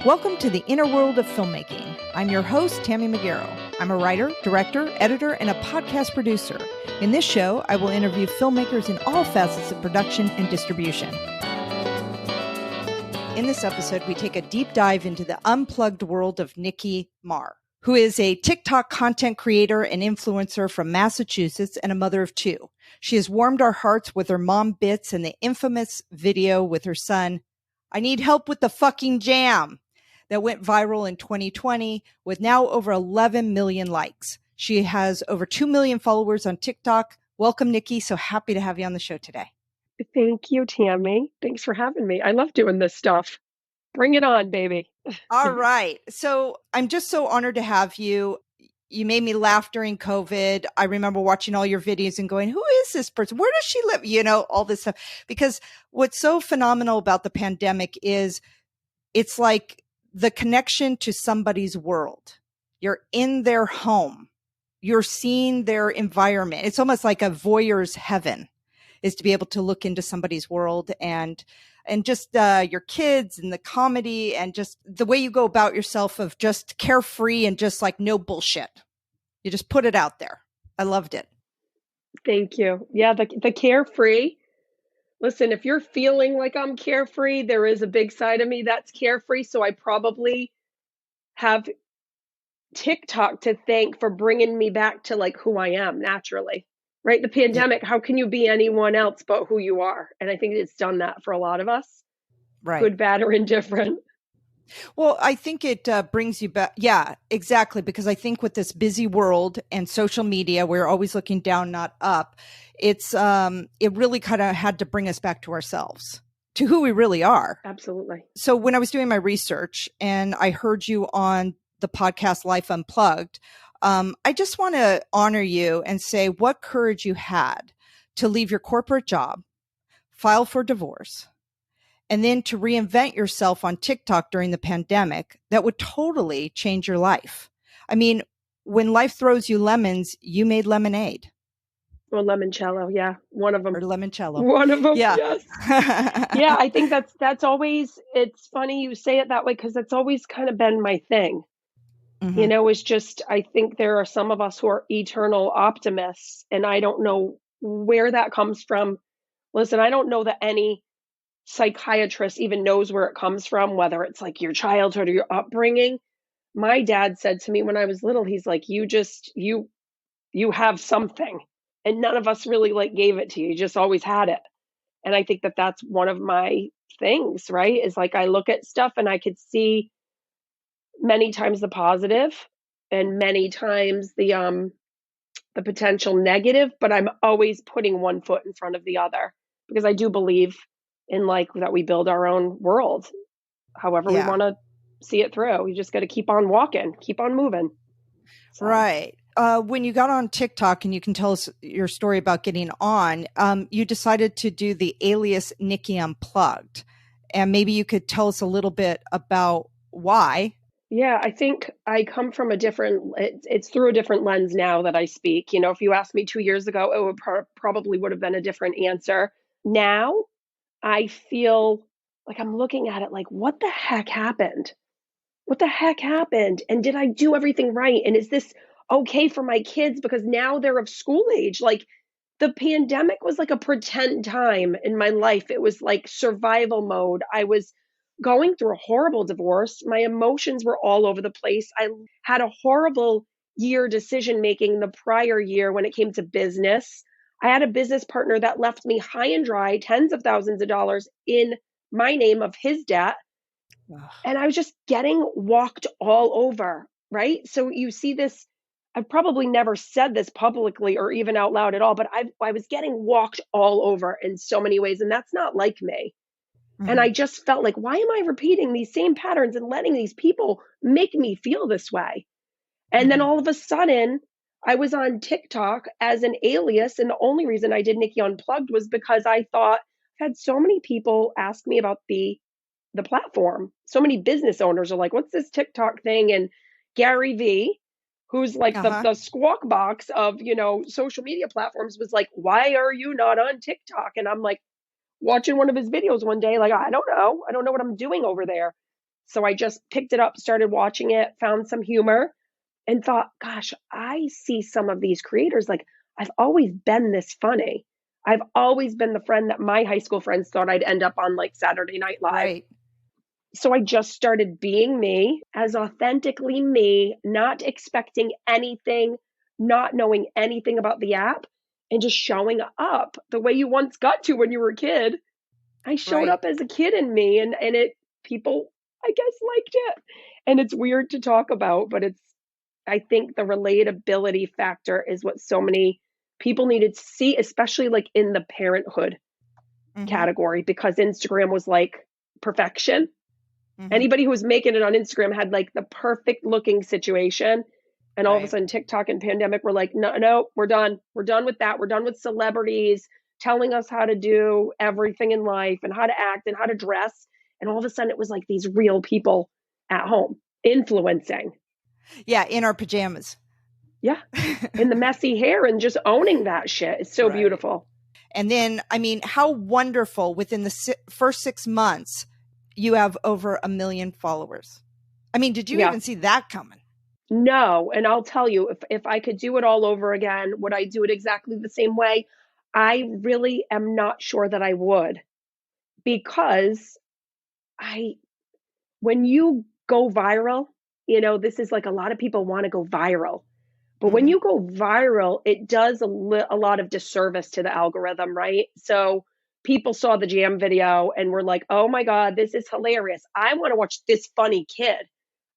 Welcome to the inner world of filmmaking. I'm your host, Tammy McGarrow. I'm a writer, director, editor, and a podcast producer. In this show, I will interview filmmakers in all facets of production and distribution. In this episode, we take a deep dive into the unplugged world of Nicki, who is a TikTok content creator and influencer from Massachusetts and a mother of two. She has warmed our hearts with her mom bits and the infamous video with her son, "I need help with the fucking jam," that went viral in 2020 with now over 11 million likes. She has over 2 million followers on TikTok. Welcome, Nicki. So happy to have you on the show today. Thank you, Tammy. Thanks for having me. I love doing this stuff. Bring it on, baby. All right. So I'm just so honored to have you. You made me laugh during COVID. I remember watching all your videos and going, who is this person? Where does she live? You know, all this stuff. Because what's so phenomenal about the pandemic is it's like the connection to somebody's world. You're in their home. You're seeing their environment. It's almost like a voyeur's heaven is to be able to look into somebody's world and just your kids and the comedy and just the way you go about yourself of just carefree and just like no bullshit. You just put it out there. I loved it. Thank you. Yeah, the carefree. Listen, if you're feeling like I'm carefree, there is a big side of me that's carefree. So I probably have TikTok to thank for bringing me back to like who I am naturally, right? The pandemic, how can you be anyone else but who you are? And I think it's done that for a lot of us, right? Good, bad, or indifferent. Well, I think it brings you back. Yeah, exactly. Because I think with this busy world and social media, we're always looking down, not up. It's it really kind of had to bring us back to ourselves, to who we really are. Absolutely. So when I was doing my research and I heard you on the podcast Life Unplugged, I just want to honor you and say what courage you had to leave your corporate job, file for divorce, and then to reinvent yourself on TikTok during the pandemic that would totally change your life. I mean, when life throws you lemons, you made lemonade. Or limoncello, yeah, one of them. Or limoncello. One of them, yeah. Yes. Yeah, I think that's always, it's funny you say it that way because that's always kind of been my thing. Mm-hmm. You know, it's just, I think there are some of us who are eternal optimists, and I don't know where that comes from. Listen, I don't know that any psychiatrist even knows where it comes from, whether it's like your childhood or your upbringing. My dad said to me when I was little, he's like, you have something, and none of us really like gave it to you. You just always had it. And I think that that's one of my things, right? Is like, I look at stuff and I could see many times the positive and many times the potential negative, but I'm always putting one foot in front of the other because I do believe in like that we build our own world, however we want to see it through. You just got to keep on walking, keep on moving. So. Right. When you got on TikTok, and you can tell us your story about getting on, you decided to do the alias Nicki Unplugged. And maybe you could tell us a little bit about why. Yeah, I think I come from it's through a different lens now that I speak. You know, if you asked me 2 years ago, it would probably would have been a different answer. Now, I feel like I'm looking at it like, what the heck happened? What the heck happened? And did I do everything right? And is this okay for my kids? Because now they're of school age. Like, the pandemic was like a pretend time in my life. It was like survival mode. I was going through a horrible divorce. My emotions were all over the place. I had a horrible year decision making the prior year when it came to business. I had a business partner that left me high and dry, tens of thousands of dollars in my name of his debt. And I was just getting walked all over, right? So you see this, I've probably never said this publicly or even out loud at all, but I was getting walked all over in so many ways. And that's not like me. Mm-hmm. And I just felt like, why am I repeating these same patterns and letting these people make me feel this way? And then all of a sudden, I was on TikTok as an alias. And the only reason I did Nicki Unplugged was because I thought I've had so many people ask me about the platform. So many business owners are like, what's this TikTok thing? And Gary V, who's like the squawk box of, you know, social media platforms, was like, why are you not on TikTok? And I'm like, watching one of his videos one day, like, I don't know what I'm doing over there. So I just picked it up, started watching it, found some humor, and thought, gosh, I see some of these creators like I've always been this funny. I've always been the friend that my high school friends thought I'd end up on like Saturday Night Live. Right. So I just started being me, as authentically me, not expecting anything, not knowing anything about the app, and just showing up the way you once got to when you were a kid. I showed Right. up as a kid in me, and it people I guess liked it. And it's weird to talk about, but it's I think the relatability factor is what so many people needed to see, especially like in the parenthood Mm-hmm. category, because Instagram was like perfection. Mm-hmm. Anybody who was making it on Instagram had like the perfect looking situation. And all of a Right. sudden, TikTok and pandemic were like, no, no, we're done. We're done with that. We're done with celebrities telling us how to do everything in life and how to act and how to dress. And all of a sudden, it was like these real people at home influencing. Yeah. In our pajamas. Yeah. In the messy hair and just owning that shit. It's so Right. beautiful. And then, I mean, how wonderful within the first 6 months, you have over 1 million followers. I mean, did you Yeah. even see that coming? No. And I'll tell you, if I could do it all over again, would I do it exactly the same way? I really am not sure that I would, because I, when you go viral, this is like a lot of people want to go viral. But when Mm-hmm. you go viral, it does a lot of disservice to the algorithm, right? So people saw the jam video and were like, oh my God, this is hilarious. I want to watch this funny kid.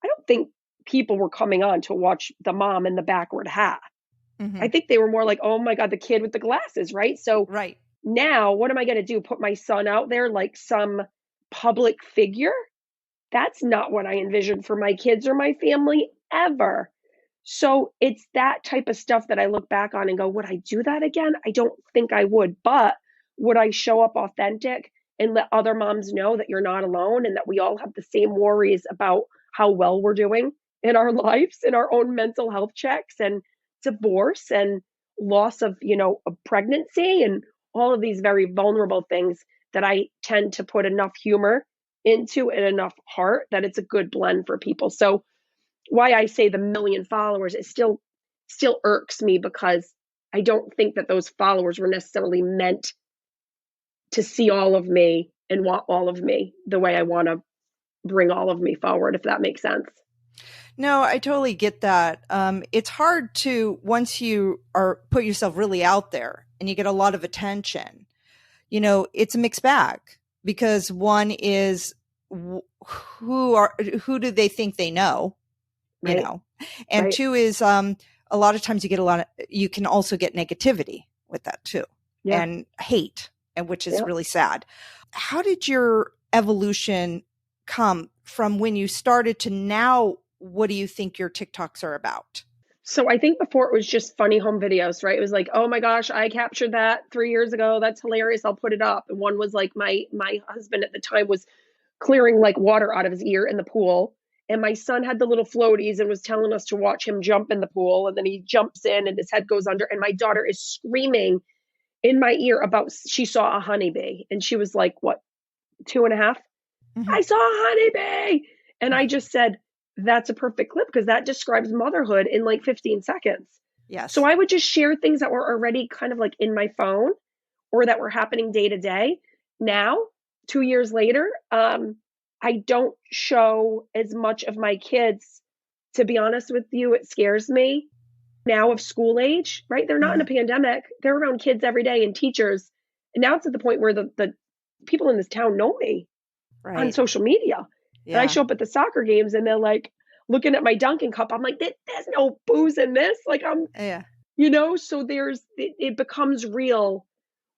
I don't think people were coming on to watch the mom in the backward hat. Mm-hmm. I think they were more like, oh my God, the kid with the glasses, right? So Right. now what am I going to do? Put my son out there like some public figure? That's not what I envisioned for my kids or my family ever. So it's that type of stuff that I look back on and go, would I do that again? I don't think I would, but would I show up authentic and let other moms know that you're not alone and that we all have the same worries about how well we're doing in our lives, in our own mental health checks and divorce and loss of, a pregnancy and all of these very vulnerable things that I tend to put enough humor into and enough heart that it's a good blend for people. So why I say the million followers, it still irks me, because I don't think that those followers were necessarily meant to see all of me and want all of me the way I want to bring all of me forward, if that makes sense. No, I totally get that. It's hard to, once you are put yourself really out there and you get a lot of attention, it's a mixed bag, because one is who do they think they know, you Right. know, and Right. two is, a lot of times you can also get negativity with that too, Yeah. and hate, and which is Yeah. really sad. How did your evolution come from when you started to now? What do you think your TikToks are about? So I think before it was just funny home videos, right? It was like, oh my gosh, I captured that 3 years ago. That's hilarious. I'll put it up. And one was like my husband at the time was clearing like water out of his ear in the pool. And my son had the little floaties and was telling us to watch him jump in the pool. And then he jumps in and his head goes under. And my daughter is screaming in my ear about she saw a honeybee. And she was like, what, 2.5? Mm-hmm. I saw a honeybee. And I just said, that's a perfect clip because that describes motherhood in like 15 seconds. So Yes. I would just share things that were already kind of like in my phone or that were happening day to day. Now, 2 years later, I don't show as much of my kids. To be honest with you, it scares me now of school age, right? They're not in Mm-hmm. a pandemic. They're around kids every day and teachers. And now it's at the point where the people in this town know me on Right. social media. And I Yeah. show up at the soccer games and they're like looking at my Dunkin' cup. I'm like, there's no booze in this. Like Yeah. so it becomes real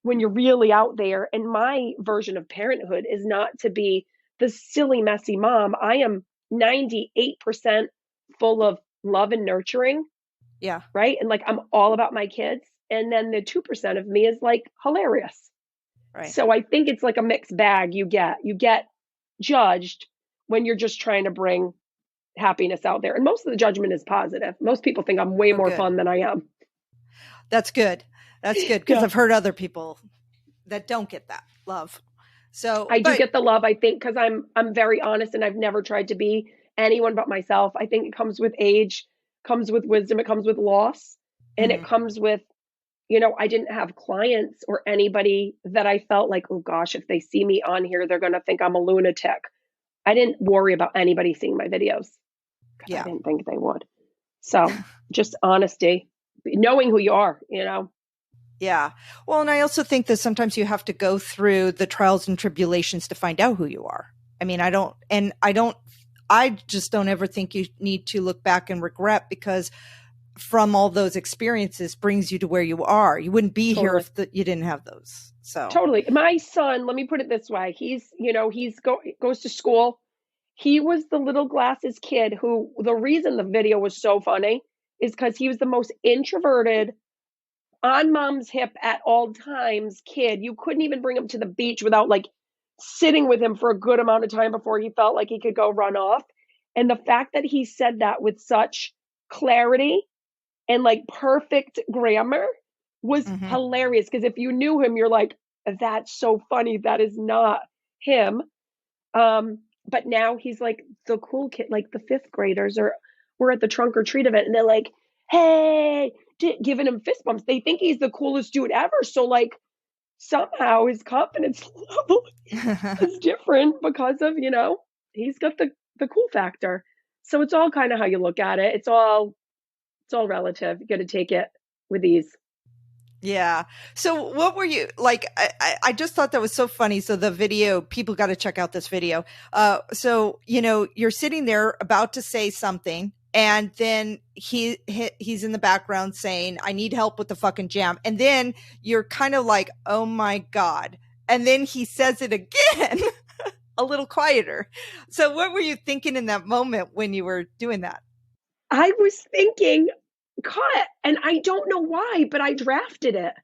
when you're really out there. And my version of parenthood is not to be the silly, messy mom. I am 98% full of love and nurturing, Yeah. right? And like I'm all about my kids. And then the 2% of me is like hilarious. Right. So I think it's like a mixed bag you get judged when you're just trying to bring happiness out there. And most of the judgment is positive. Most people think I'm way Oh, more good. fun than I am. That's good. That's good, because Yeah. I've heard other people that don't get that love. So, I do but get the love, I think, because I'm very honest and I've never tried to be anyone but myself. I think it comes with age, comes with wisdom, it comes with loss, and it mhm, comes with, I didn't have clients or anybody that I felt like, oh gosh, if they see me on here, they're gonna think I'm a lunatic. I didn't worry about anybody seeing my videos because I yeah. didn't think they would. So just honesty, knowing who you are. Yeah. Well, and I also think that sometimes you have to go through the trials and tribulations to find out who you are. I mean, I just don't ever think you need to look back and regret, because from all those experiences brings you to where you are. You wouldn't be here Totally. if you didn't have those. So, Totally. My son, let me put it this way. He's goes to school. He was the little glasses kid who the reason the video was so funny is because he was the most introverted, on mom's hip at all times kid. You couldn't even bring him to the beach without like sitting with him for a good amount of time before he felt like he could go run off. And the fact that he said that with such clarity and like perfect grammar was mhm. hilarious. Because if you knew him, you're like, that's so funny. That is not him. But now he's like the cool kid, like the fifth graders are we're at the trunk or treat event and they're like, hey, giving him fist bumps. They think he's the coolest dude ever. So like somehow his confidence level is different because of, he's got the cool factor. So it's all kind of how you look at it. It's all relative. You got to take it with ease. Yeah. So what were you like? I just thought that was so funny. So the video, people got to check out this video. So, you're sitting there about to say something, and then he's in the background saying, I need help with the fucking jam. And then you're kind of like, oh my God. And then he says it again, a little quieter. So what were you thinking in that moment when you were doing that? I was thinking, cut, and I don't know why, but I drafted it.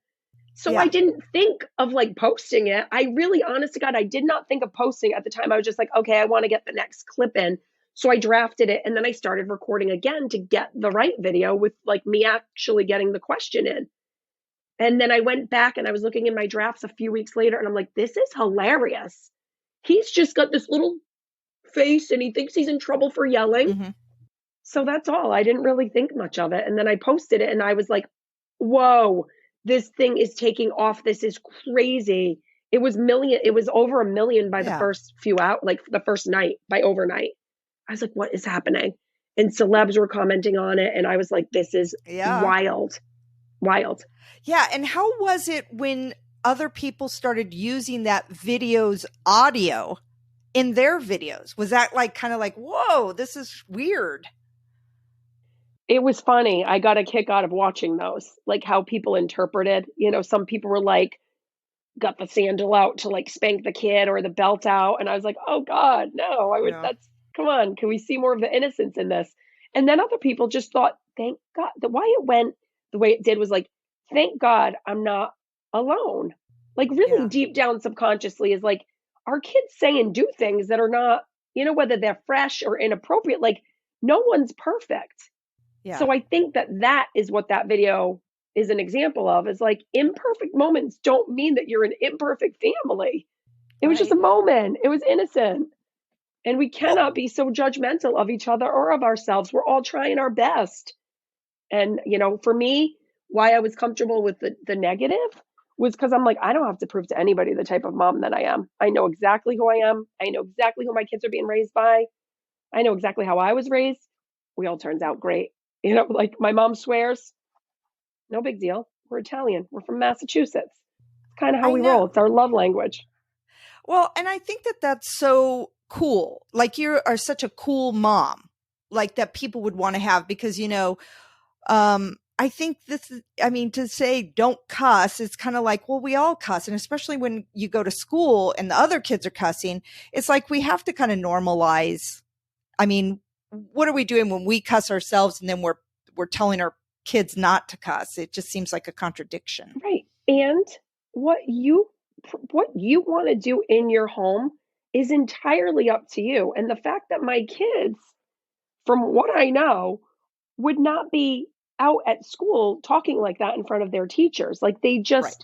So I Yeah. didn't think of like posting it. I really, honest to God, I did not think of posting at the time. I was just like, okay, I want to get the next clip in. So I drafted it and then I started recording again to get the right video with like me actually getting the question in. And then I went back and I was looking in my drafts a few weeks later and I'm like, this is hilarious. He's just got this little face and he thinks he's in trouble for yelling. Hmm. So that's all. I didn't really think much of it. And then I posted it and I was like, whoa, this thing is taking off. This is crazy. It was over 1 million by the Yeah. first few out, like the first night by overnight. I was like, what is happening? And celebs were commenting on it. And I was like, this is Yeah. wild, wild. Yeah. And how was it when other people started using that video's audio in their videos? Was that like kind of like, whoa, this is weird? It was funny. I got a kick out of watching those, like how people interpreted. Some people were like, got the sandal out to like spank the kid or the belt out. And I was like, oh God, no, Yeah. come on, can we see more of the innocence in this? And then other people just thought, thank God, why it went the way it did was like, thank God I'm not alone. Like really Yeah. deep down subconsciously is like, our kids say and do things that are not, whether they're fresh or inappropriate, like no one's perfect. Yeah. So I think that is what that video is an example of is like imperfect moments don't mean that you're an imperfect family. It was just a Right. moment. It was innocent. And we Well, cannot be so judgmental of each other or of ourselves. We're all trying our best. And, for me, why I was comfortable with the negative was because I'm like, I don't have to prove to anybody the type of mom that I am. I know exactly who I am. I know exactly who my kids are being raised by. I know exactly how I was raised. We all turns out great. Like my mom swears, no big deal. We're Italian. We're from Massachusetts. It's kind of how I we know. roll. It's our love language. Well, and I think that that's so cool. Like you are such a cool mom, like that people would want to have, because, I think I mean, to say don't cuss, it's kind of like, well, we all cuss. And especially when you go to school and the other kids are cussing, it's like we have to kind of normalize. I mean, what are we doing when we cuss ourselves and then we're telling our kids not to cuss? It just seems like a contradiction. Right. And what you what you want to do in your home is entirely up to you. And the fact that my kids, from what I know, would not be out at school talking like that in front of their teachers. Like Right.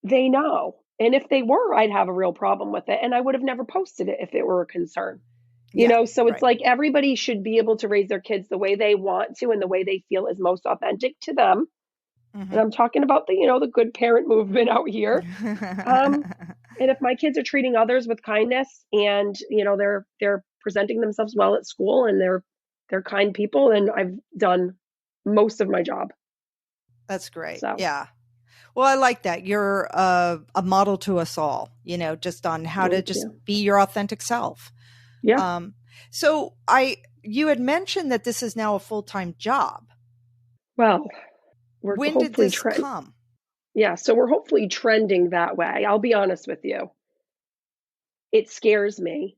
they know. And if they were, I'd have a real problem with it. And I would have never posted it if it were a concern. Yeah. So it's Right. like everybody should be able to raise their kids the way they want to and the way they feel is most authentic to them. And I'm talking about the good parent movement out here. Um, and if my kids are treating others with kindness and, they're presenting themselves well at school and they're kind people, then I've done most of my job. That's great. So Yeah. Well, I like that. You're a model to us all, just on how to thank just you. be your authentic self. Yeah. Um, so you had mentioned that this is now a full-time job. Well, we're When did hopefully this come? yeah, so we're hopefully trending that way. I'll be honest with you. It scares me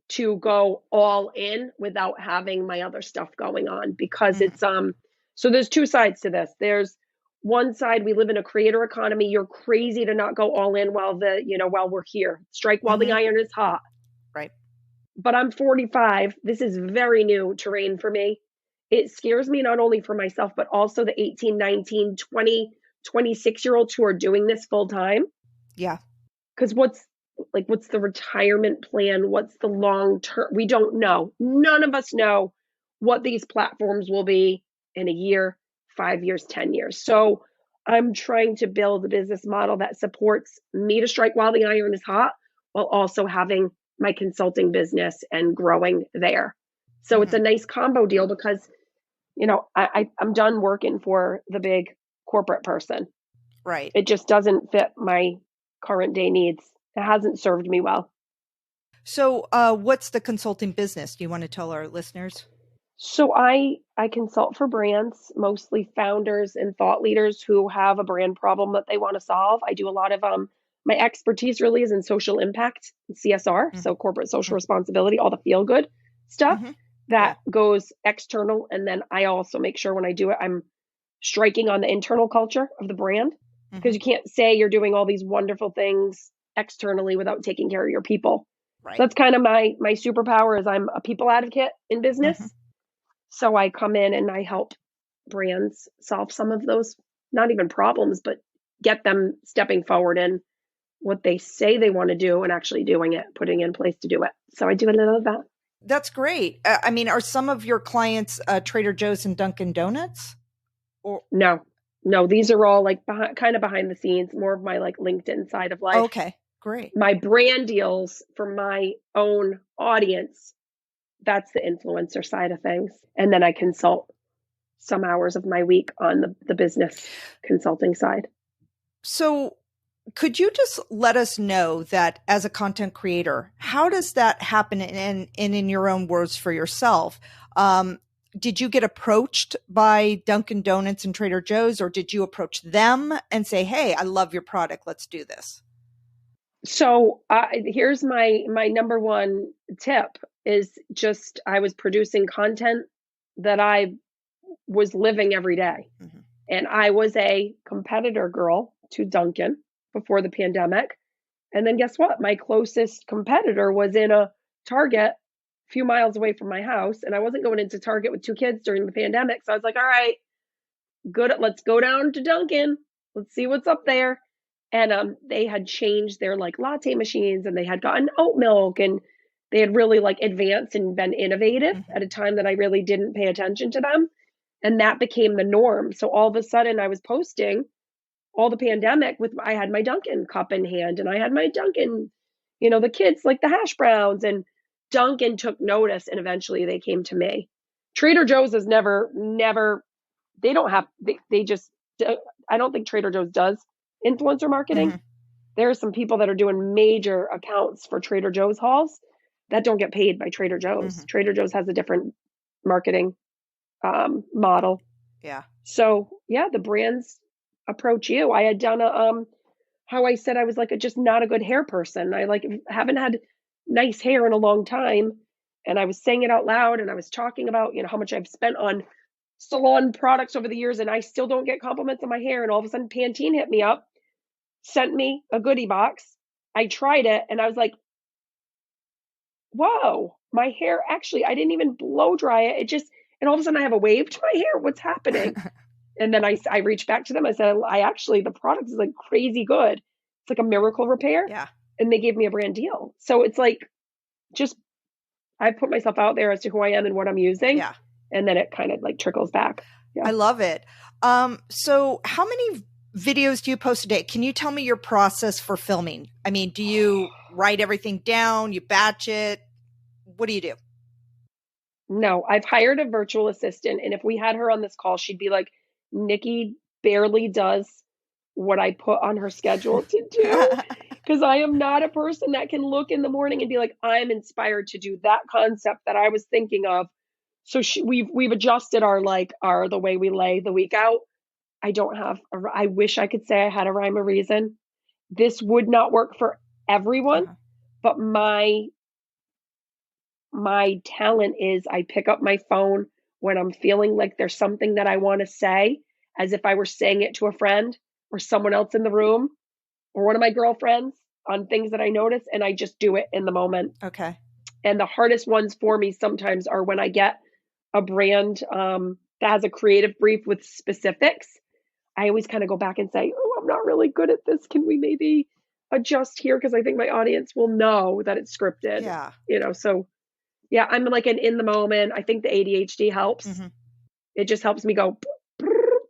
to go all in without having my other stuff going on because Mhm. so there's two sides to this. There's one side, we live in a creator economy. You're crazy to not go all in while we're here. Strike while the Mhm. iron is hot. Right. But I'm 45. This is very new terrain for me. It scares me not only for myself, but also the 18, 19, 20, 26-year-olds who are doing this full time. Yeah. Because what's the retirement plan? What's the long term? We don't know. None of us know what these platforms will be in a year, 5 years, 10 years. So I'm trying to build a business model that supports me to strike while the iron is hot, while also having my consulting business and growing there. So it's a Mhm. nice combo deal because, I'm done working for the big corporate person. Right. It just doesn't fit my current day needs. It hasn't served me well. So, what's the consulting business? Do you want to tell our listeners? So I consult for brands, mostly founders and thought leaders who have a brand problem that they want to solve. I do a lot of my expertise really is in social impact, CSR, Mm. so corporate social Mm. responsibility, all the feel good stuff Mhm. that Yeah. goes external. And then I also make sure when I do it, I'm striking on the internal culture of the brand because Mhm. you can't say you're doing all these wonderful things externally without taking care of your people. So Right. that's kind of my superpower is I'm a people advocate in Mhm. business. So I come in and I help brands solve some of those, not even problems, but get them stepping forward in what they say they want to do and actually doing it, putting in place to do it. So I do a little of that. That's great. I mean, are some of your clients Trader Joe's and Dunkin' Donuts? Or No, no, these are all like kind of behind the scenes, more of my like LinkedIn side of life. okay, great. My brand deals for my own audience, that's the influencer side of things. And then I consult some hours of my week on the business consulting side. So, could you just let us know that as a content creator, how does that happen in your own words for yourself? Um, did you get approached by Dunkin' Donuts and Trader Joe's, or did you approach them and say, "Hey, I love your product. Let's do this"? So here's my number one tip is just I was producing content that I was living every day. Mhm. And I was a competitor girl to Dunkin' before the pandemic. And then guess what? My closest competitor was in a Target a few miles away from my house. And I wasn't going into Target with two kids during the pandemic. So I was like, all right, good. Let's go down to Dunkin'. Let's see what's up there. And they had changed their like latte machines and they had gotten oat milk and they had really like advanced and been innovative Mhm. at a time that I really didn't pay attention to them. And that became the norm. So all of a sudden I was posting all the pandemic with I had my Dunkin' cup in hand and I had my Dunkin', the kids like the hash browns and Dunkin' took notice and eventually they came to me. Trader Joe's has never they don't have they just I don't think Trader Joe's does influencer marketing. Mhm. There are some people that are doing major accounts for Trader Joe's hauls that don't get paid by Trader Joe's. Mhm. Trader Joe's has a different marketing model. Yeah. So yeah, the brands approach you. I had done a how I said I was like just not a good hair person. I like haven't had nice hair in a long time, and I was saying it out loud, and I was talking about how much I've spent on salon products over the years, and I still don't get compliments on my hair. And all of a sudden, Pantene hit me up, sent me a goodie box. I tried it, and I was like, "Whoa, my hair actually! I didn't even blow dry it. It just." And all of a sudden, I have a wave to my hair. What's happening? And then I reached back to them. I said, I actually, the product is like crazy good. It's like a miracle repair. Yeah. And they gave me a brand deal. So it's like, just, I put myself out there as to who I am and what I'm using. Yeah. And then it kind of like trickles back. Yeah. I love it. So how many videos do you post a day? Can you tell me your process for filming? I mean, do you write everything down? You batch it? What do you do? No, I've hired a virtual assistant. And if we had her on this call, she'd be like, Nicki barely does what I put on her schedule to do. Because I am not a person that can look in the morning and be like, I'm inspired to do that concept that I was thinking of. So we've adjusted our the way we lay the week out. I don't have I wish I could say I had a rhyme or reason. This would not work for everyone, Uh-huh. but my talent is I pick up my phone when I'm feeling like there's something that I want to say, as if I were saying it to a friend or someone else in the room or one of my girlfriends, on things that I notice, and I just do it in the moment. Okay. And the hardest ones for me sometimes are when I get a brand that has a creative brief with specifics. I always kind of go back and say, oh, I'm not really good at this. Can we maybe adjust here? Because I think my audience will know that it's scripted. Yeah. So yeah, I'm like an in the moment. I think the ADHD helps. Mm-hmm. It just helps me go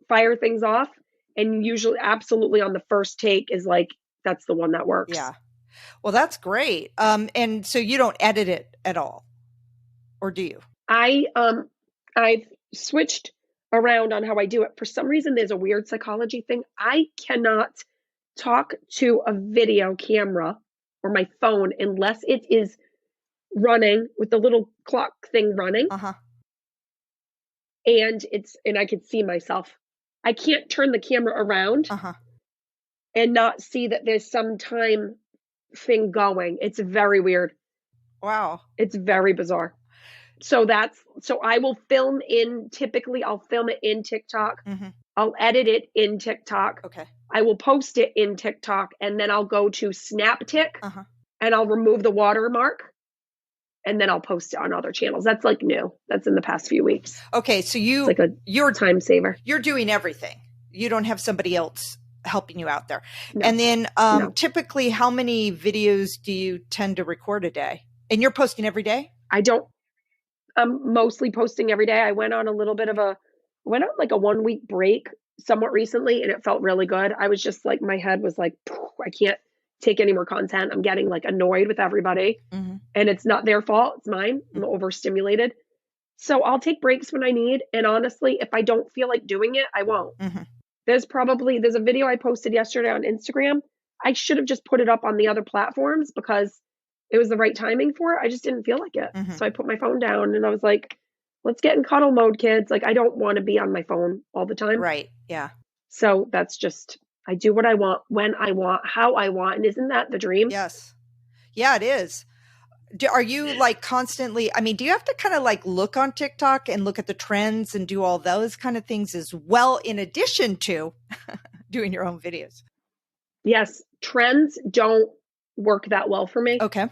fire things off. And usually, absolutely on the first take is like, that's the one that works. Yeah. Well, that's great. And so you don't edit it at all, or do you? I've switched around on how I do it. For some reason, there's a weird psychology thing. I cannot talk to a video camera or my phone unless it is running with the little clock thing running. Uh-huh. And I could see myself. I can't turn the camera around Uh-huh. and not see that there's some time thing going. It's very weird. Wow. It's very bizarre. So I will typically I'll film it in TikTok. Mm-hmm. I'll edit it in TikTok. Okay. I will post it in TikTok, and then I'll go to SnapTik Uh-huh. and I'll remove the watermark, and then I'll post it on other channels. That's like new. That's in the past few weeks. Okay. So It's like you're time saver. You're doing everything. You don't have somebody else helping you out there. No. And then No. typically how many videos do you tend to record a day? And you're posting every day? I'm mostly posting every day. I went on like a 1 week break somewhat recently, and it felt really good. I was just like, my head was like, I can't take any more content. I'm getting like annoyed with everybody, Mm-hmm. and it's not their fault. It's mine. I'm overstimulated. So I'll take breaks when I need. And honestly, if I don't feel like doing it, I won't. Mm-hmm. There's a video I posted yesterday on Instagram. I should have just put it up on the other platforms because it was the right timing for it. I just didn't feel like it. Mm-hmm. So I put my phone down and I was like, let's get in cuddle mode, kids. Like, I don't want to be on my phone all the time. Right. Yeah. So that's just, I do what I want, when I want, how I want. And isn't that the dream? Yes. Yeah, it is. Are you like constantly, I mean, do you have to kind of like look on TikTok and look at the trends and do all those kind of things as well, in addition to doing your own videos? Yes. Trends don't work that well for me. Okay.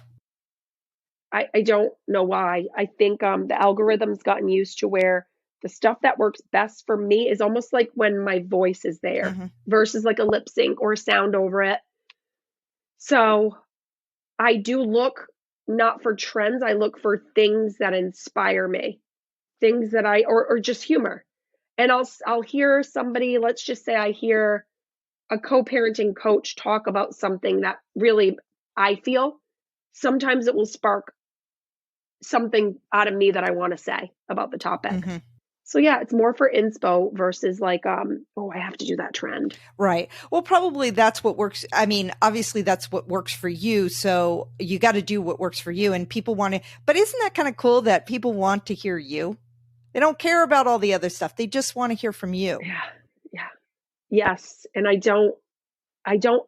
I don't know why. I think the algorithm's gotten used to where the stuff that works best for me is almost like when my voice is there Mm-hmm. versus like a lip sync or a sound over it. So I do look not for trends. I look for things that inspire me, things that or just humor. And I'll hear somebody, let's just say I hear a co-parenting coach talk about something that really I feel. Sometimes it will spark something out of me that I want to say about the topic. Mm-hmm. So yeah, it's more for inspo versus like, oh, I have to do that trend. Right. Well, probably that's what works. I mean, obviously that's what works for you. So you got to do what works for you, and people want to, but isn't that kind of cool that people want to hear you? They don't care about all the other stuff. They just want to hear from you. Yeah. Yeah. Yes. And I don't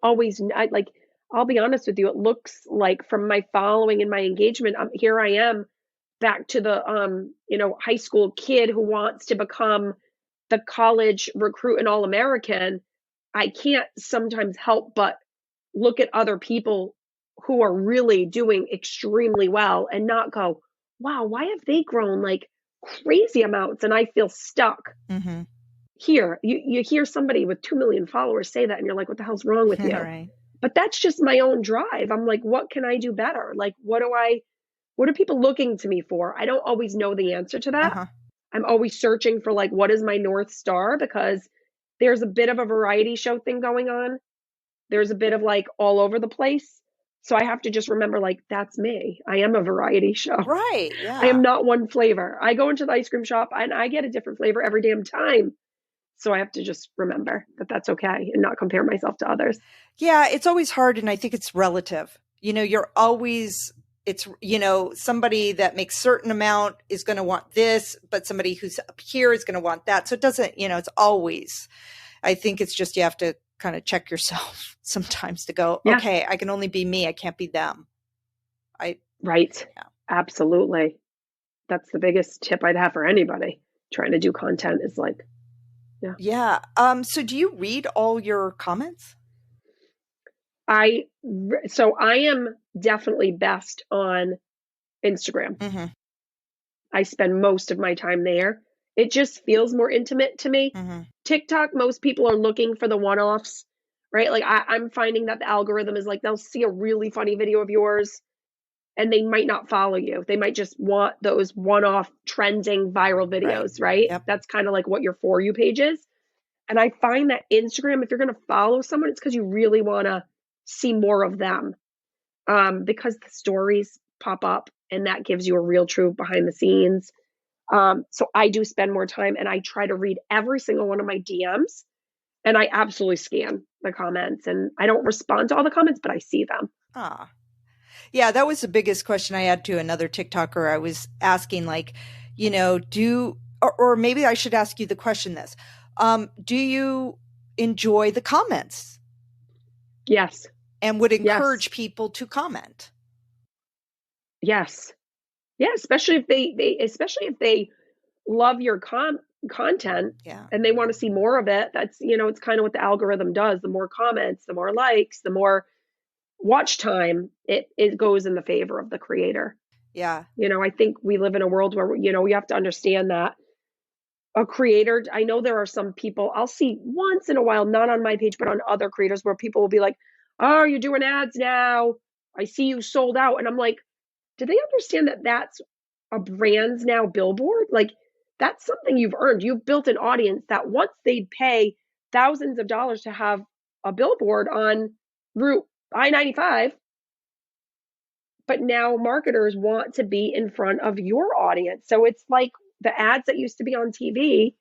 always, like, I'll be honest with you. It looks like from my following and my engagement, here I am back to the, high school kid who wants to become the college recruit and All-American. I can't sometimes help but look at other people who are really doing extremely well and not go, wow, why have they grown like crazy amounts? And I feel stuck. Mm-hmm. Here, you hear somebody with 2 million followers say that, and you're like, what the hell's wrong with you? Right. But that's just my own drive. I'm like, what can I do better? Like, what are people looking to me for? I don't always know the answer to that. Uh-huh. I'm always searching for like, what is my North Star? Because there's a bit of a variety show thing going on. There's a bit of like all over the place. So I have to just remember, like, that's me. I am a variety show. Right. I am Yeah. not one flavor. I go into the ice cream shop and I get a different flavor every damn time. So I have to just remember that that's okay and not compare myself to others. Yeah, it's always hard, and I think it's relative. You're always it's somebody that makes certain amount is going to want this, but somebody who's up here is going to want that. So it doesn't, it's always. I think it's just you have to kind of check yourself sometimes to go, Yeah. okay, I can only be me. I can't be them. Right. Yeah. Absolutely. That's the biggest tip I'd have for anybody trying to do content is like, yeah. Yeah. So do you read all your comments? So I am definitely best on Instagram. Mm-hmm. I spend most of my time there. It just feels more intimate to me. Mm-hmm. TikTok, most people are looking for the one-offs, right? Like I'm finding that the algorithm is like, they'll see a really funny video of yours and they might not follow you. They might just want those one-off trending viral Right. videos, right? Yep. That's kind of like what your For You page is. And I find that Instagram, if you're going to follow someone, it's because you really want to see more of them, because the stories pop up and that gives you a real true behind the scenes. So I do spend more time and I try to read every single one of my DMs and I absolutely scan the comments and I don't respond to all the comments, but I see them. Ah. Yeah, that was the biggest question I had to another TikToker. I was asking, like, or maybe I should ask you the question this. Do you enjoy the comments? Yes. And would Yes. encourage people to comment? Yes. Yeah. Especially if they love your content Yeah. and they want to see more of it. That's, it's kind of what the algorithm does. The more comments, the more likes, the more watch time, it goes in the favor of the creator. Yeah. I think we live in a world where, we have to understand that a creator, I know there are some people I'll see once in a while, not on my page, but on other creators where people will be like, oh, you're doing ads now. I see you sold out. And I'm like, do they understand that that's a brand's now billboard? Like that's something you've earned. You've built an audience that once they'd pay thousands of dollars to have a billboard on Route I-95, but now marketers want to be in front of your audience. So it's like the ads that used to be on TV.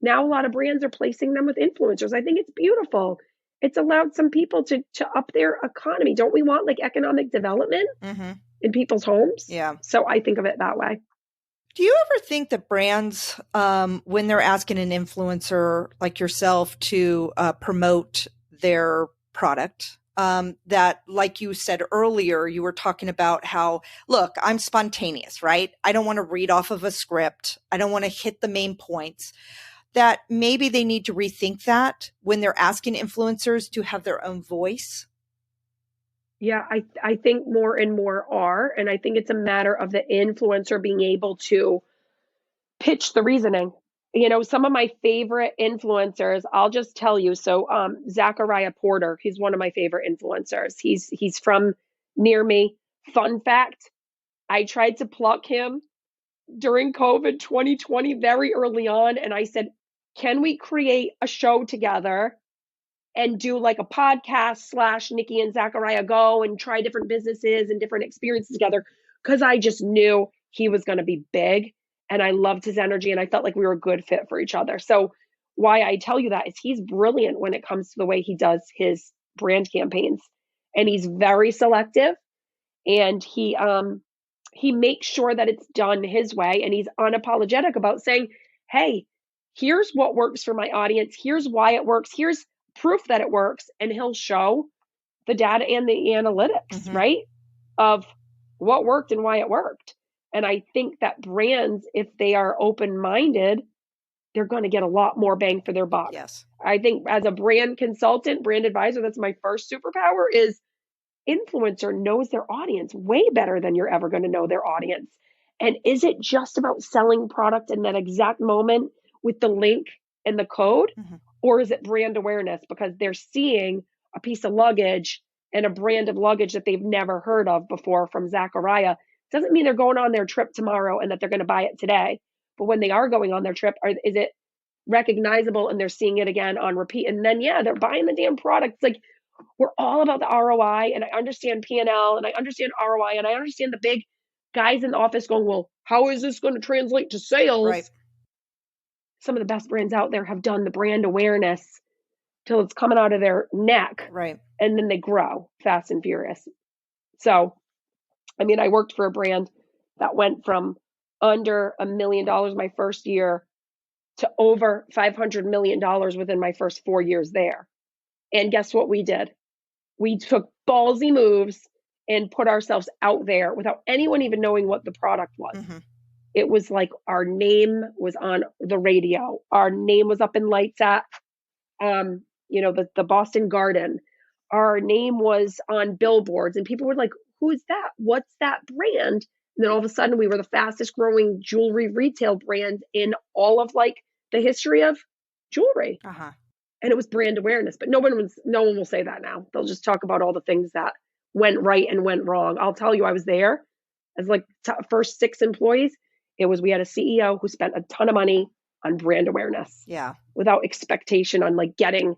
Now a lot of brands are placing them with influencers. I think it's beautiful. It's allowed some people to up their economy. Don't we want like economic development Mm-hmm. in people's homes? Yeah. So I think of it that way. Do you ever think that brands, when they're asking an influencer like yourself to promote their product, that, like you said earlier, you were talking about how, look, I'm spontaneous, right? I don't want to read off of a script. I don't want to hit the main points. That maybe they need to rethink that when they're asking influencers to have their own voice? Yeah, I think more and more are. And I think it's a matter of the influencer being able to pitch the reasoning. Some of my favorite influencers, I'll just tell you. So, Zachariah Porter, he's one of my favorite influencers. He's from near me. Fun fact, I tried to pluck him during COVID 2020 very early on. And I said, can we create a show together and do like a podcast slash Nicki and Zachariah go and try different businesses and different experiences together? Because I just knew he was going to be big and I loved his energy and I felt like we were a good fit for each other. So why I tell you that is he's brilliant when it comes to the way he does his brand campaigns. And he's very selective and he makes sure that it's done his way and he's unapologetic about saying, hey, here's what works for my audience, here's why it works, here's proof that it works, and he'll show the data and the analytics, Mm-hmm. right, of what worked and why it worked. And I think that brands, if they are open-minded, they're going to get a lot more bang for their buck. Yes. I think as a brand consultant, brand advisor, that's my first superpower is influencer knows their audience way better than you're ever going to know their audience. And is it just about selling product in that exact moment with the link and the code? Mm-hmm. Or is it brand awareness because they're seeing a piece of luggage and a brand of luggage that they've never heard of before from Zachariah, doesn't mean they're going on their trip tomorrow and that they're going to buy it today. But when they are going on their trip, is it recognizable and they're seeing it again on repeat? And then, yeah, they're buying the damn product. It's like, we're all about the ROI, and I understand P&L, and I understand ROI, and I understand the big guys in the office going, well, how is this going to translate to sales? Right. Some of the best brands out there have done the brand awareness till it's coming out of their neck. Right. And then they grow fast and furious. So, I mean, I worked for a brand that went from under $1 million my first year to over $500 million within my first 4 years there. And guess what we did? We took ballsy moves and put ourselves out there without anyone even knowing what the product was. Mm-hmm. It was like our name was on the radio. Our name was up in lights at, the Boston Garden. Our name was on billboards, and people were like, who is that? What's that brand? And then all of a sudden we were the fastest growing jewelry retail brand in all of like the history of jewelry. Uh-huh. And it was brand awareness, but no one will say that now. They'll just talk about all the things that went right and went wrong. I'll tell you, I was there as like first 6 employees. We had a CEO who spent a ton of money on brand awareness. Yeah. Without expectation on like getting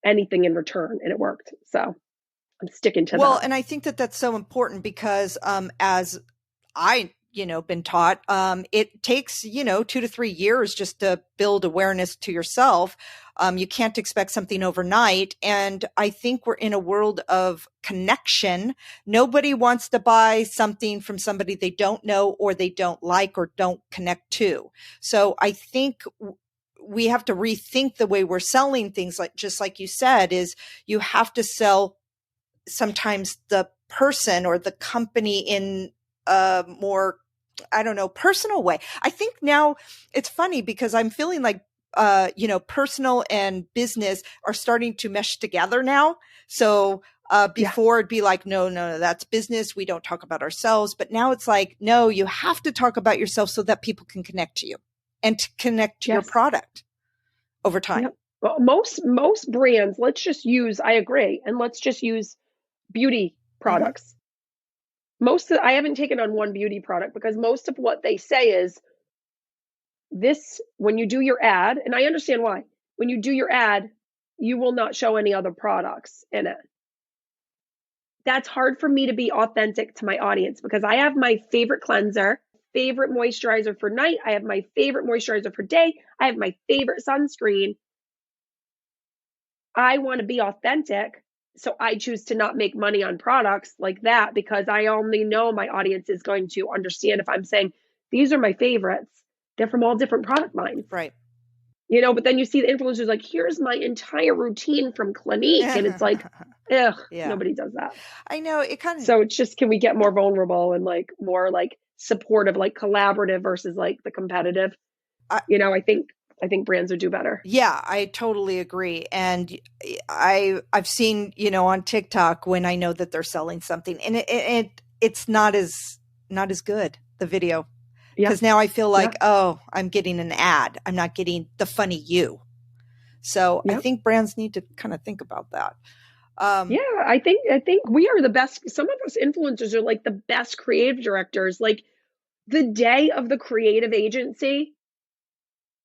anything in return, and it worked. So I'm sticking to that. Well, and I think that that's so important because as I been taught, it takes 2 to 3 years just to build awareness to yourself. You can't expect something overnight. And I think we're in a world of connection. Nobody wants to buy something from somebody they don't know or they don't like or don't connect to. So I think we have to rethink the way we're selling things, like just like you said, is you have to sell sometimes the person or the company in a more, personal way. I think now it's funny because I'm feeling like, personal and business are starting to mesh together now. So before it'd be like, no, that's business. We don't talk about ourselves. But now it's like, no, you have to talk about yourself so that people can connect to you and to connect to your product over time. Yep. Well, most brands, I agree. And let's just use beauty products. Mm-hmm. I haven't taken on one beauty product because most of what they say is this, when you do your ad, and I understand why, when you do your ad, you will not show any other products in it. That's hard for me to be authentic to my audience because I have my favorite cleanser, favorite moisturizer for night. I have my favorite moisturizer for day. I have my favorite sunscreen. I want to be authentic. So I choose to not make money on products like that because I only know my audience is going to understand if I'm saying, these are my favorites. They're from all different product lines. Right. But then you see the influencers like, here's my entire routine from Clinique. And it's like, nobody does that. I know it kind of. So it's just, can we get more vulnerable and like more like supportive, like collaborative versus like the competitive? I think brands would do better. Yeah, I totally agree. And I've seen, on TikTok when I know that they're selling something and it's not as good, the video. Because now I feel like, I'm getting an ad. I'm not getting the funny you. So I think brands need to kind of think about that. I think we are the best. Some of us influencers are like the best creative directors. Like the day of the creative agency,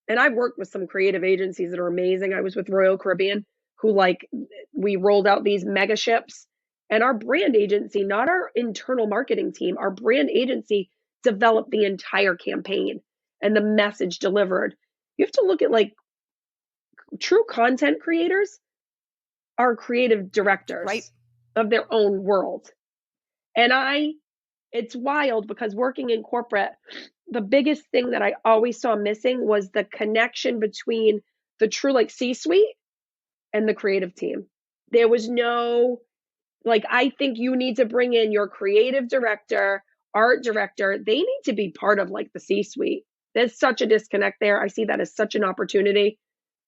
and I've worked with some creative agencies that are amazing. I was with Royal Caribbean, who we rolled out these mega ships, and our brand agency, not our internal marketing team, our brand agency developed the entire campaign and the message delivered. You have to look at true content creators are creative directors of their own world. And it's wild because working in corporate, the biggest thing that I always saw missing was the connection between the true C-suite and the creative team. There was no, I think you need to bring in your creative director, art director. They need to be part of the C-suite. There's such a disconnect there. I see that as such an opportunity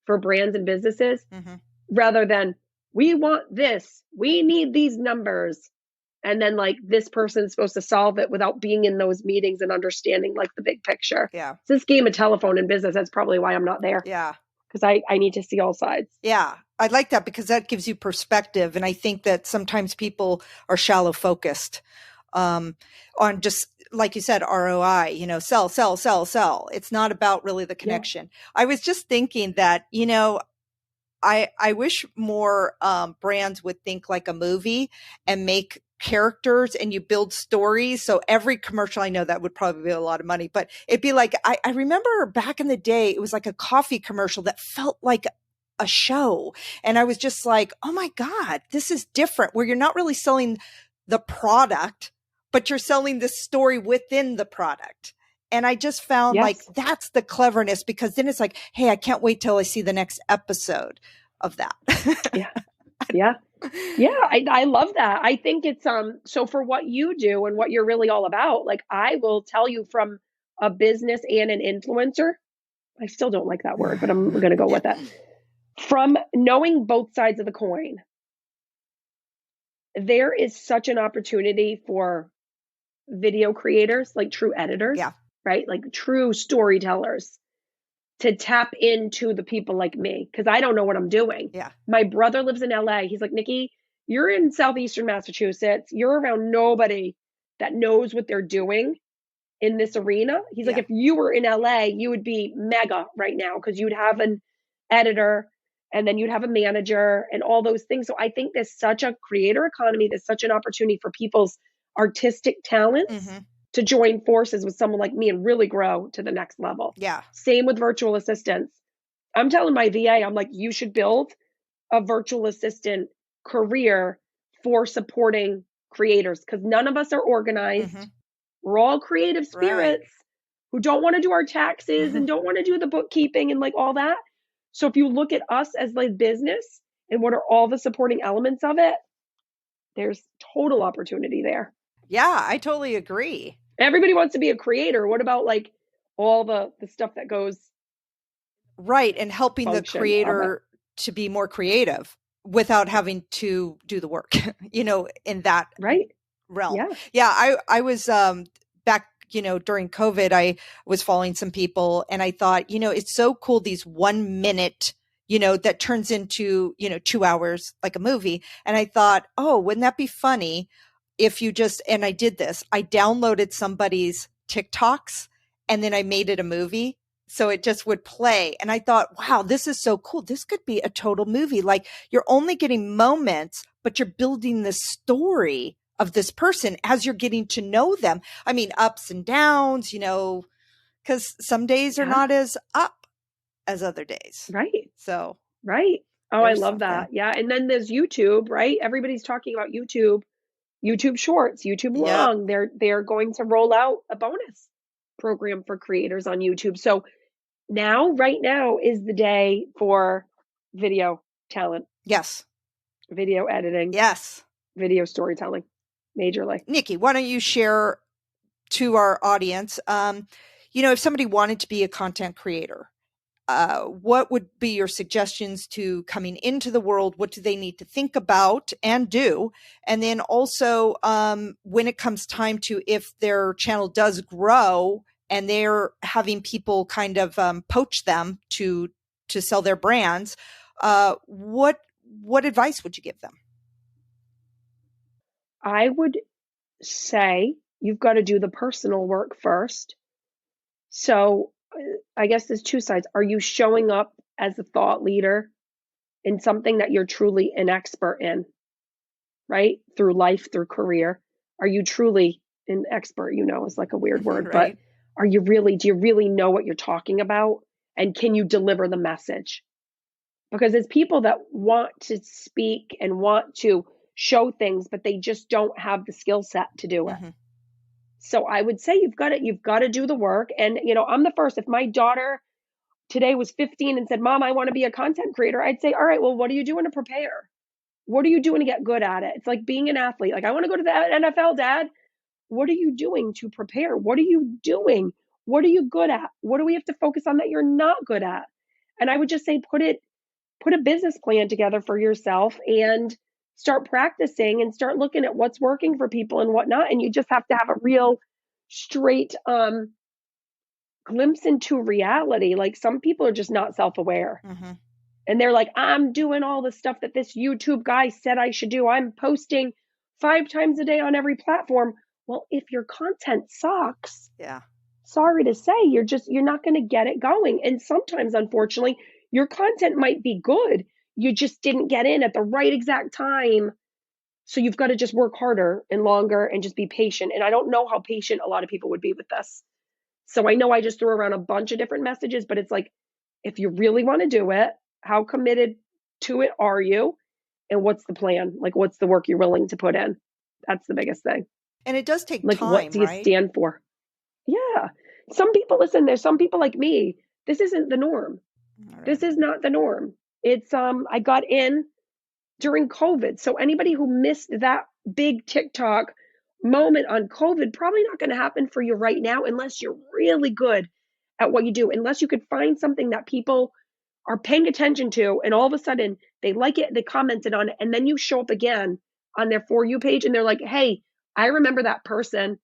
for brands and businesses rather than we want this, we need these numbers. And then this person's supposed to solve it without being in those meetings and understanding the big picture. Yeah. It's this game of telephone in business. That's probably why I'm not there. Yeah. because I need to see all sides. Yeah, I like that because that gives you perspective. And I think that sometimes people are shallow focused um, on just, like you said, ROI, sell, sell, sell, sell. It's not about really the Yeah. connection. I was just thinking that, I wish more brands would think like a movie and make characters and you build stories. So every commercial, I know that would probably be a lot of money, but it'd be like, I remember back in the day, it was like a coffee commercial that felt like a show. And I was just like, oh my God, this is different where you're not really selling the product, but you're selling the story within the product. And I just found like Yes. that's the cleverness because then it's like, hey, I can't wait till I see the next episode of that. Yeah. Yeah. Yeah. I love that. I think it's, so for what you do and what you're really all about, like I will tell you from a business and an influencer, I still don't like that word, but I'm going to go Yeah. with that. From knowing both sides of the coin, there is such an opportunity for video creators, like true editors, Yeah. right? Like true storytellers to tap into the people like me because I don't know what I'm doing. Yeah. My brother lives in LA. He's like, Nicki, you're in southeastern Massachusetts. You're around nobody that knows what they're doing in this arena. He's like, Yeah. if you were in LA, you would be mega right now because you'd have an editor and then you'd have a manager and all those things. So I think there's such a creator economy. There's such an opportunity for people's artistic talents Mm-hmm. to join forces with someone like me and really grow to the next level. Yeah. Same with virtual assistants. I'm telling my VA, I'm like, you should build a virtual assistant career for supporting creators because none of us are Mm-hmm. organized. We're all creative Right. spirits who don't want to do our taxes and don't want to do the bookkeeping and like all that. So if you look at us as like business and what are all the supporting elements of it, there's total opportunity there. Yeah, I totally agree. Everybody wants to be a creator. What about like all the stuff that goes Right. And helping the function of it? creator to be more creative without having to do the work, in that Right? realm. Yeah. Yeah, I was back, during COVID, I was following some people and I thought, it's so cool these 1 minute, that turns into, 2 hours like a movie. And I thought, oh, wouldn't that be funny if you just and I did this. I downloaded somebody's TikToks and then I made it a movie. So it just would play. And I thought, wow, this is so cool. This could be a total movie. Like you're only getting moments, but you're building the story of this person as you're getting to know them. I mean, ups and downs, because some days are Yeah. not as up as other days. Right. So Right. Oh, I there's love something. that. Yeah. And then there's YouTube, right? Everybody's talking about YouTube, YouTube Shorts, YouTube Yep. Long. They're going to roll out a bonus program for creators on YouTube. So right now is the day for video talent, Yes. video editing, Yes. video storytelling, majorly. Nicki, why don't you share to our audience, if somebody wanted to be a content creator, what would be your suggestions to coming into the world? What do they need to think about and do? And then also, when it comes time to, if their channel does grow and they're having people kind of poach them to sell their brands, what advice would you give them? I would say you've got to do the personal work first. So I guess there's two sides. Are you showing up as a thought leader in something that you're truly an expert in, right? Through life, through career. Are you truly an expert? Is like a weird word, but Right. do you really know what you're talking about? And can you deliver the message? Because there's people that want to speak and want to show things, but they just don't have the skill set to do it. Mm-hmm. So I would say you've got to do the work. And, I'm the first. If my daughter today was 15 and said, Mom, I want to be a content creator, I'd say, all right, well, what are you doing to prepare? What are you doing to get good at it? It's like being an athlete. Like, I want to go to the NFL, Dad. What are you doing to prepare? What are you doing? What are you good at? What do we have to focus on that you're not good at? And I would just say, put a business plan together for yourself and start practicing and start looking at what's working for people and whatnot. And you just have to have a real straight glimpse into reality. Like some people are just not self-aware. Mm-hmm. And they're like, I'm doing all the stuff that this YouTube guy said I should do. I'm posting 5 times a day on every platform. Well, if your content sucks, Yeah. sorry to say, you're not going to get it going. And sometimes, unfortunately, your content might be good. You just didn't get in at the right exact time. So you've got to just work harder and longer and just be patient. And I don't know how patient a lot of people would be with this. So I know I just threw around a bunch of different messages, but it's like, if you really want to do it, how committed to it are you? And what's the plan? Like, what's the work you're willing to put in? That's the biggest thing. And it does take Like, what time, do you right? stand for? Yeah. Some people, listen, there's some people like me. This isn't the norm. All right. This is not the norm. It's, I got in during COVID. So anybody who missed that big TikTok moment on COVID, probably not going to happen for you right now unless you're really good at what you do, unless you could find something that people are paying attention to and all of a sudden they like it, they commented on it, and then you show up again on their For You page and they're like, hey, I remember that person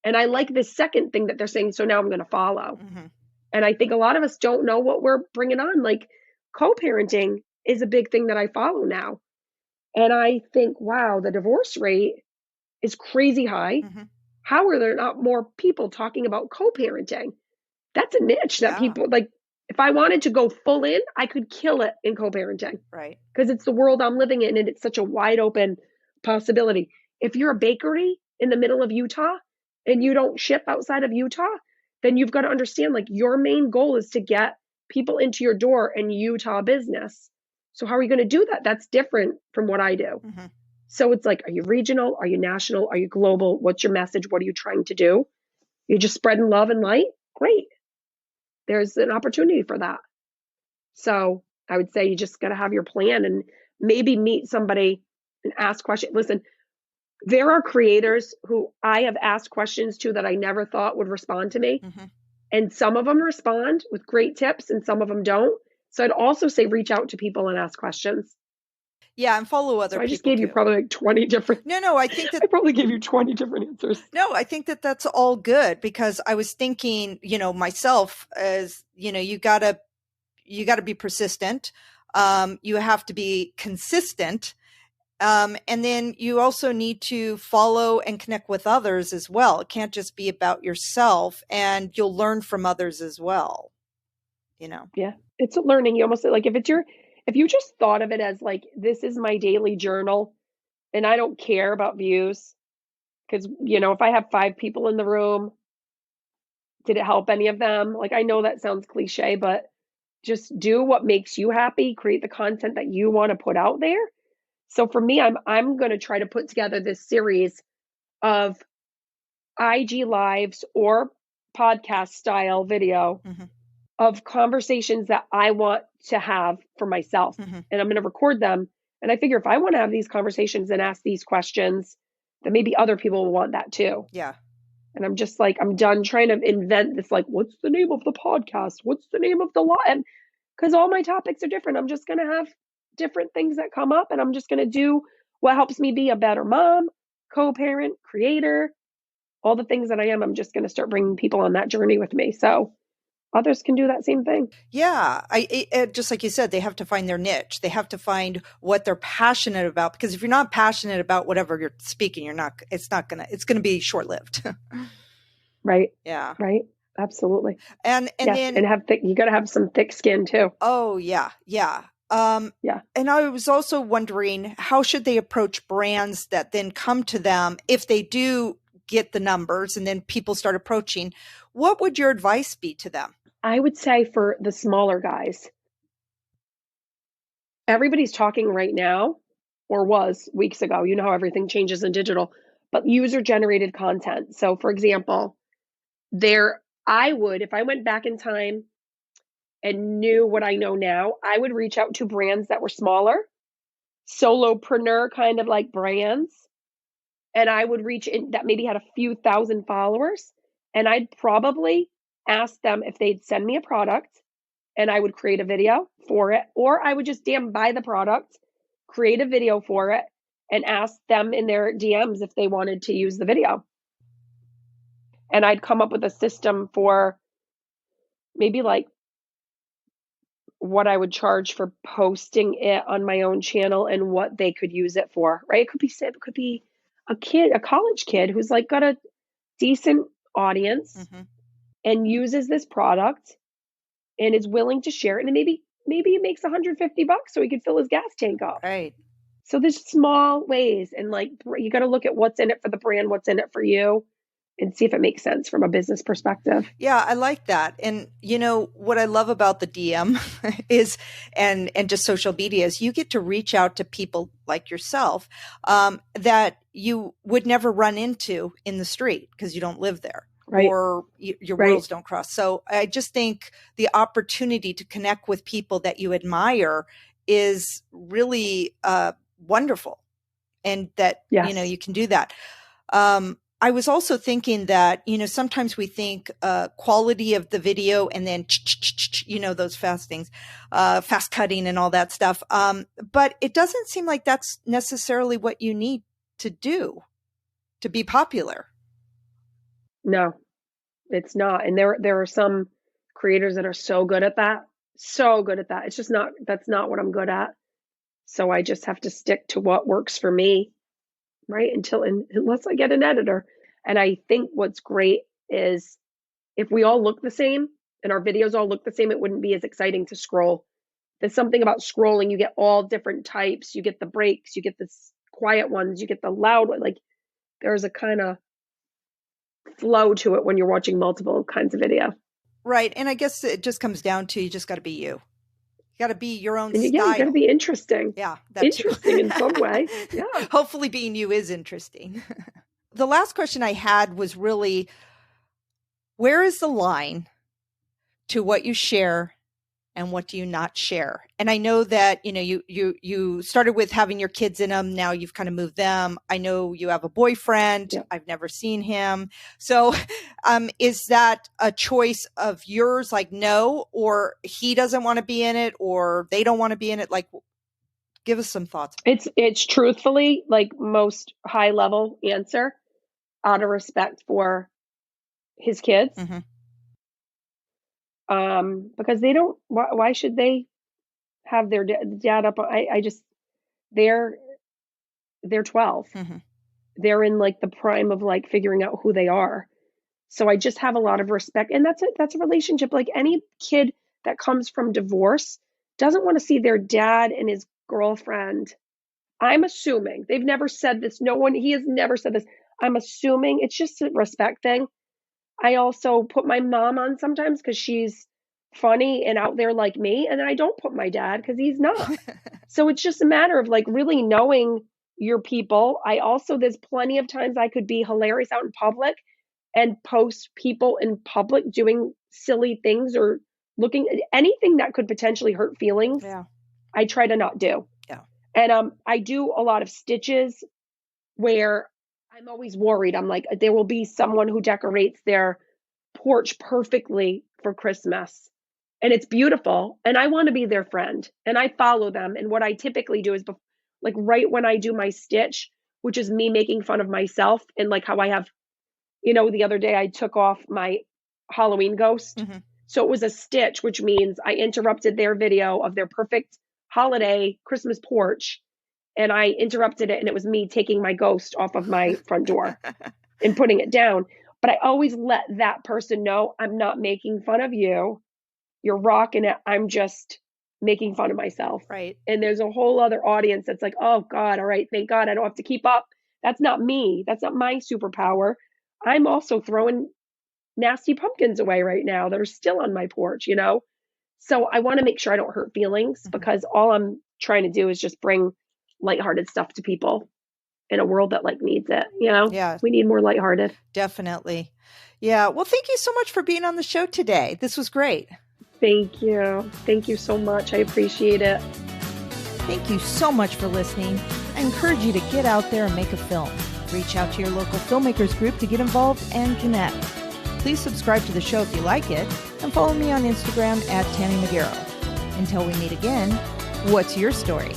and I like this second thing that they're saying, so now I'm going to follow. Mm-hmm. And I think a lot of us don't know what we're bringing on. Like co-parenting is a big thing that I follow now. And I think, wow, the divorce rate is crazy high. Mm-hmm. How are there not more people talking about co-parenting? That's a niche that Yeah. people like. If I wanted to go full in, I could kill it in co-parenting Right. because it's the world I'm living in and it's such a wide open possibility. If you're a bakery in the middle of Utah and you don't ship outside of Utah, then you've got to understand like your main goal is to get people into your door and Utah business. So how are you going to do that? That's different from what I do. Mm-hmm. So it's like, are you regional? Are you national? Are you global? What's your message? What are you trying to do? You're just spreading love and light? Great. There's an opportunity for that. So I would say you just got to have your plan and maybe meet somebody and ask questions. Listen, there are creators who I have asked questions to that I never thought would respond to me. Mm-hmm. And some of them respond with great tips and some of them don't. So I'd also say reach out to people and ask questions. Yeah, and follow other So I just people gave you too. probably like 20 different, No, I think that I probably gave you 20 different answers. no, I think that that's all good because I was thinking, myself as, you gotta be persistent. You have to be consistent. And then you also need to follow and connect with others as well. It can't just be about yourself, and you'll learn from others as well, Yeah. It's a learning. You almost like if you just thought of it as like, this is my daily journal and I don't care about views because, if I have 5 people in the room, did it help any of them? Like, I know that sounds cliche, but just do what makes you happy, create the content that you want to put out there. So for me, I'm going to try to put together this series of IG lives or podcast style video Mm-hmm. of conversations that I want to have for myself. Mm-hmm. And I'm going to record them. And I figure if I want to have these conversations and ask these questions, then maybe other people will want that too. Yeah. And I'm just like, I'm done trying to invent this, like, what's the name of the podcast? What's the name of the law? And because all my topics are different, I'm just going to have different things that come up and I'm just going to do what helps me be a better mom, co-parent, creator, all the things that I am. I'm just going to start bringing people on that journey with me. So others can do that same thing. Yeah, just like you said, they have to find their niche. They have to find what they're passionate about. Because if you're not passionate about whatever you're speaking, it's going to be short lived. Right. Yeah. Right. Absolutely. And Yes. then, And you got to have some thick skin too. oh yeah, yeah. Yeah. And I was also wondering, how should they approach brands that then come to them if they do get the numbers and then people start approaching? What would your advice be to them? I would say for the smaller guys, everybody's talking right now or was weeks ago. You know how everything changes in digital, but user generated content. So for example, I would, if I went back in time and knew what I know now, I would reach out to brands that were smaller, solopreneur kind of like brands. And I would reach in that maybe had a few thousand followers. And I'd probably ask them if they'd send me a product and I would create a video for it. Or I would just buy the product, create a video for it, and ask them in their DMs if they wanted to use the video. And I'd come up with a system for maybe like what I would charge for posting it on my own channel and what they could use it for, right? It could be a kid, a college kid who's like got a decent audience Mhm. and uses this product and is willing to share it. And maybe it makes $150 so he could fill his gas tank up. Right. So there's small ways, and like you got to look at what's in it for the brand, what's in it for you, and see if it makes sense from a business perspective. Yeah, I like that. And you know what I love about the DM is, and just social media, is you get to reach out to people like yourself that you would never run into in the street because you don't live there, Right. or your Right. worlds don't cross. So I just think the opportunity to connect with people that you admire is really wonderful, and that Yes. you can do that. I was also thinking that, sometimes we think quality of the video and then, those fast things, fast cutting and all that stuff. But it doesn't seem like that's necessarily what you need to do to be popular. No, it's not. And there are some creators that are so good at that. So good at that. It's just not, that's not what I'm good at. So I just have to stick to what works for me, right? Unless I get an editor. And I think what's great is if we all look the same and our videos all look the same, it wouldn't be as exciting to scroll. There's something about scrolling. You get all different types. You get the breaks, you get the quiet ones, you get the loud one. Like there's a kind of flow to it when you're watching multiple kinds of video. Right. And I guess it just comes down to, you just got to be you. You got to be your own And style. you got to be interesting. Yeah. That interesting too. in some way. Yeah. Hopefully being you is interesting. The last question I had was really, where is the line to what you share and what do you not share? And I know that, you started with having your kids in them. Now you've kind of moved them. I know you have a boyfriend. Yep. I've never seen him. So, is that a choice of yours? Like, no, or he doesn't want to be in it, or they don't want to be in it? Like, give us some thoughts. It's truthfully like most high level answer out of respect for his kids. Mm-hmm. Because they don't, why should they have their dad up? I just, they're 12. Mm-hmm. They're in like the prime of like figuring out who they are. So I just have a lot of respect. And that's a relationship. Like any kid that comes from divorce doesn't want to see their dad and his girlfriend. I'm assuming they've never said this. He has never said this. I'm assuming it's just a respect thing. I also put my mom on sometimes because she's funny and out there like me. And then I don't put my dad because he's not. So it's just a matter of like really knowing your people. There's plenty of times I could be hilarious out in public and post people in public doing silly things or looking at anything that could potentially hurt feelings. Yeah. I try to not do. Yeah. And I do a lot of stitches where I'm always worried. I'm like, there will be someone who decorates their porch perfectly for Christmas and it's beautiful. And I want to be their friend and I follow them. And what I typically do is like right when I do my stitch, which is me making fun of myself and like how I have, the other day I took off my Halloween ghost. Mm-hmm. So it was a stitch, which means I interrupted their video of their perfect holiday Christmas porch. And I interrupted it and it was me taking my ghost off of my front door and putting it down. But I always let that person know I'm not making fun of you. You're rocking it. I'm just making fun of myself. Right. And there's a whole other audience that's like, oh God, all right, thank God I don't have to keep up. That's not me. That's not my superpower. I'm also throwing nasty pumpkins away right now that are still on my porch, So I want to make sure I don't hurt feelings because all I'm trying to do is just bring lighthearted stuff to people in a world that like needs it. Yeah, we need more lighthearted. Definitely. Yeah. Well, thank you so much for being on the show today. This was great. Thank you. Thank you so much. I appreciate it. Thank you so much for listening. I encourage you to get out there and make a film. Reach out to your local filmmakers group to get involved and connect. Please subscribe to the show if you like it and follow me on Instagram @TannyMadero. Until we meet again, what's your story?